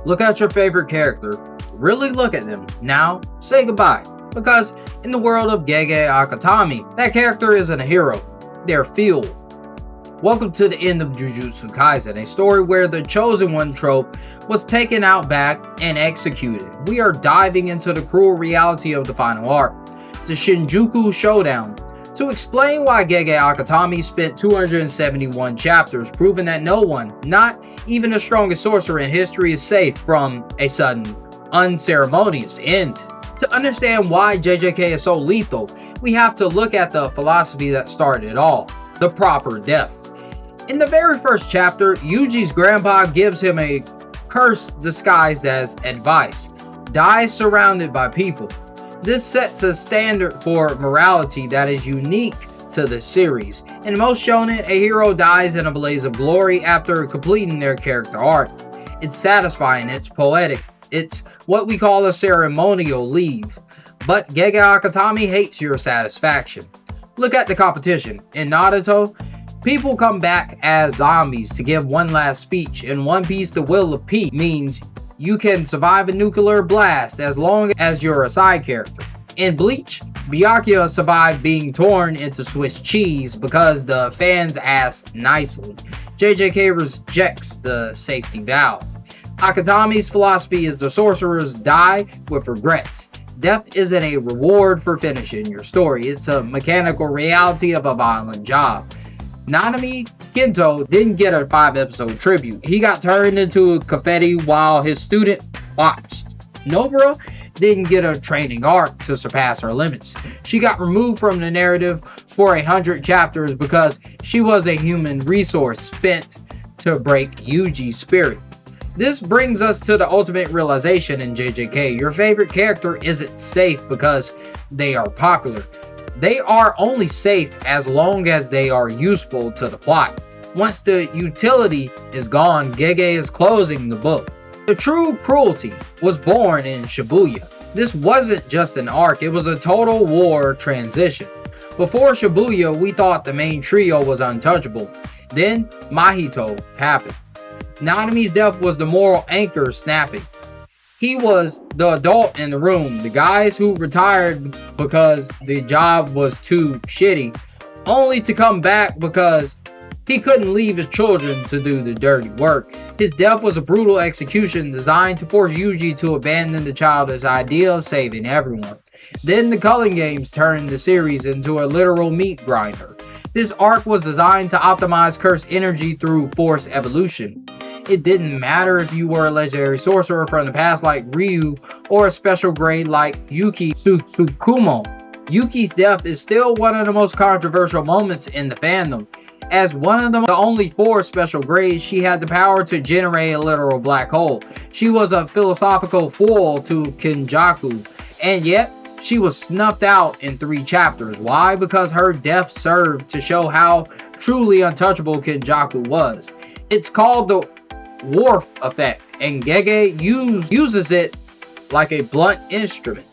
Look at your favorite character. Really look at them. Now, say goodbye. Because in the world of Gege Akutami, that character isn't a hero. They're fuel. Welcome to the end of Jujutsu Kaisen, a story where the chosen one trope was taken out back and executed. We are diving into the cruel reality of the final arc, the Shinjuku Showdown, to explain why Gege Akutami spent 271 chapters proving that no one, not even the strongest sorcerer in history, is safe from a sudden, unceremonious end. To understand why JJK is so lethal, we have to look at the philosophy that started it all, the proper death. In the very first chapter, Yuji's grandpa gives him a curse disguised as advice. Die surrounded by people. This sets a standard for morality that is unique to the series. In most shonen, a hero dies in a blaze of glory after completing their character arc. It's satisfying, it's poetic, it's what we call a ceremonial leave. But Gege Akutami hates your satisfaction. Look at the competition. In Naruto, people come back as zombies to give one last speech. In One Piece, the will of peace means you can survive a nuclear blast as long as you're a side character. In Bleach, Byakuya survived being torn into Swiss cheese because the fans asked nicely. JJK rejects the safety valve. Akutami's philosophy is the sorcerers die with regrets. Death isn't a reward for finishing your story, it's a mechanical reality of a violent job. Nanami Kento didn't get a 5-episode tribute. He got turned into confetti while his student watched. Nobara didn't get a training arc to surpass her limits. She got removed from the narrative for 100 chapters because she was a human resource spent to break Yuji's spirit. This brings us to the ultimate realization in JJK. Your favorite character isn't safe because they are popular. They are only safe as long as they are useful to the plot. Once the utility is gone, Gege is closing the book. The true cruelty was born in Shibuya. This wasn't just an arc, it was a total war transition. Before Shibuya, we thought the main trio was untouchable. Then Mahito happened. Nanami's death was the moral anchor snapping. He was the adult in the room, the guys who retired because the job was too shitty, only to come back because he couldn't leave his children to do the dirty work. His death was a brutal execution designed to force Yuji to abandon the childish idea of saving everyone. Then the Culling Games turned the series into a literal meat grinder. This arc was designed to optimize curse energy through force evolution. It didn't matter if you were a legendary sorcerer from the past like Ryu or a special grade like Yuki Tsukumo. Yuki's death is still one of the most controversial moments in the fandom. As one of the only 4 special grades, she had the power to generate a literal black hole. She was a philosophical foil to Kenjaku, and yet she was snuffed out in 3 chapters. Why? Because her death served to show how truly untouchable Kenjaku was. It's called the Worf effect, and Gege uses it like a blunt instrument.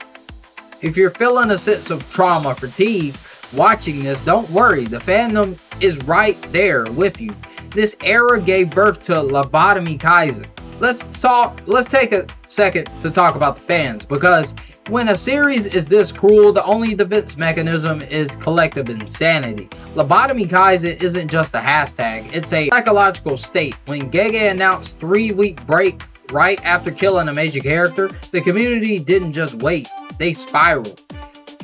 If you're feeling a sense of trauma fatigue watching this, don't worry, the fandom is right there with you. This era gave birth to Lobotomy Kaisen. Let's take a second to talk about the fans, because when a series is this cruel, the only defense mechanism is collective insanity. Lobotomy Kaisen isn't just a hashtag, it's a psychological state. When Gege announced 3-week break right after killing a major character, the community didn't just wait, they spiraled.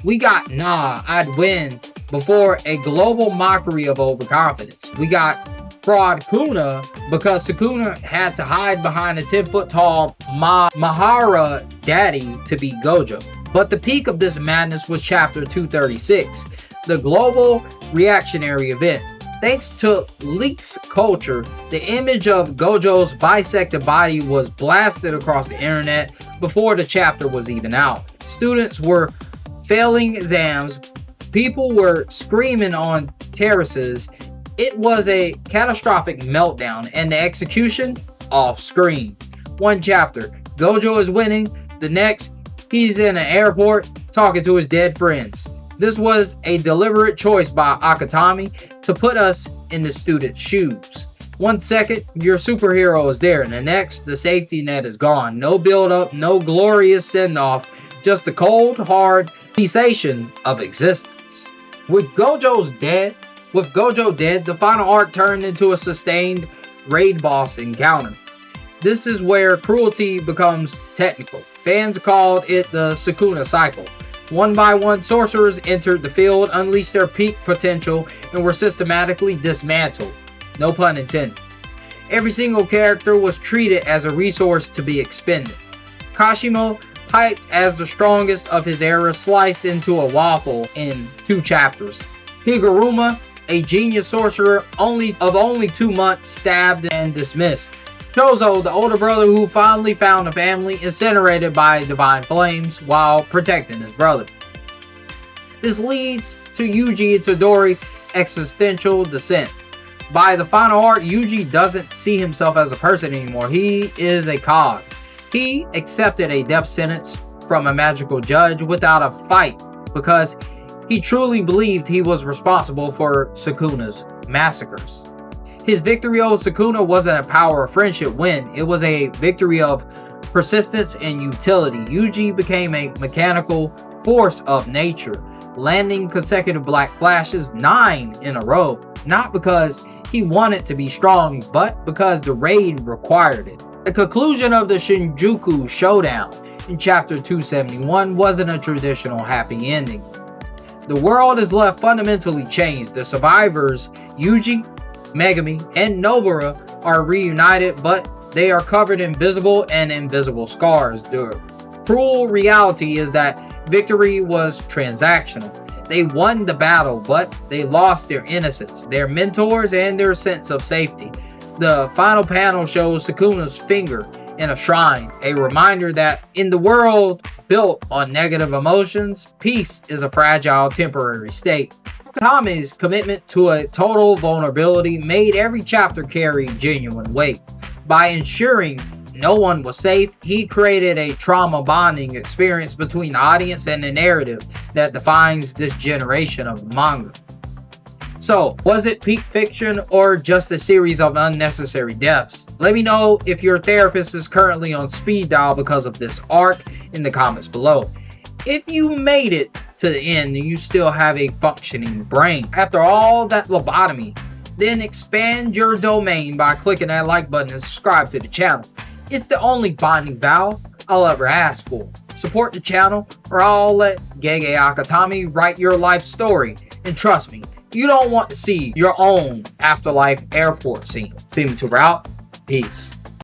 We got "Nah, I'd win" before a global mockery of overconfidence. We got fraud Kuna because Sukuna had to hide behind a 10-foot-tall Mahara daddy to beat Gojo. But the peak of this madness was chapter 236, the global reactionary event. Thanks to leaks culture, the image of Gojo's bisected body was blasted across the internet before the chapter was even out. Students were failing exams, people were screaming on terraces. It was a catastrophic meltdown, and the execution off screen. One chapter, Gojo is winning. The next, he's in an airport talking to his dead friends. This was a deliberate choice by Akutami to put us in the student's shoes. One second, your superhero is there, and the next, the safety net is gone. No build-up, no glorious send-off, just the cold, hard cessation of existence. With Gojo dead, the final arc turned into a sustained raid boss encounter. This is where cruelty becomes technical. Fans called it the Sukuna cycle. One by one, sorcerers entered the field, unleashed their peak potential, and were systematically dismantled. No pun intended. Every single character was treated as a resource to be expended. Kashimo, hyped as the strongest of his era, sliced into a waffle in 2 chapters. Higuruma, a genius sorcerer of only 2 months, stabbed and dismissed. Chozo, the older brother who finally found a family, incinerated by divine flames while protecting his brother. This leads to Yuji Itadori existential descent. By the final arc, Yuji doesn't see himself as a person anymore. He is a cog. He accepted a death sentence from a magical judge without a fight because he truly believed he was responsible for Sukuna's massacres. His victory over Sukuna wasn't a power or friendship win. It was a victory of persistence and utility. Yuji became a mechanical force of nature, landing consecutive black flashes, 9 in a row. Not because he wanted to be strong, but because the raid required it. The conclusion of the Shinjuku Showdown in chapter 271 wasn't a traditional happy ending. The world is left fundamentally changed. The survivors, Yuji, Megami, and Nobara, are reunited, but they are covered in visible and invisible scars. The cruel reality is that victory was transactional. They won the battle, but they lost their innocence, their mentors, and their sense of safety. The final panel shows Sukuna's finger in a shrine, a reminder that in the world built on negative emotions, peace is a fragile, temporary state. Akutami's commitment to a total vulnerability made every chapter carry genuine weight. By ensuring no one was safe, he created a trauma bonding experience between the audience and the narrative that defines this generation of manga. So, was it peak fiction or just a series of unnecessary deaths? Let me know if your therapist is currently on speed dial because of this arc in the comments below. If you made it to the end and you still have a functioning brain after all that lobotomy, then expand your domain by clicking that like button and subscribe to the channel. It's the only bonding vow I'll ever ask for. Support the channel or I'll let Gege Akutami write your life story. And trust me, you don't want to see your own afterlife airport scene. See me to route. Peace.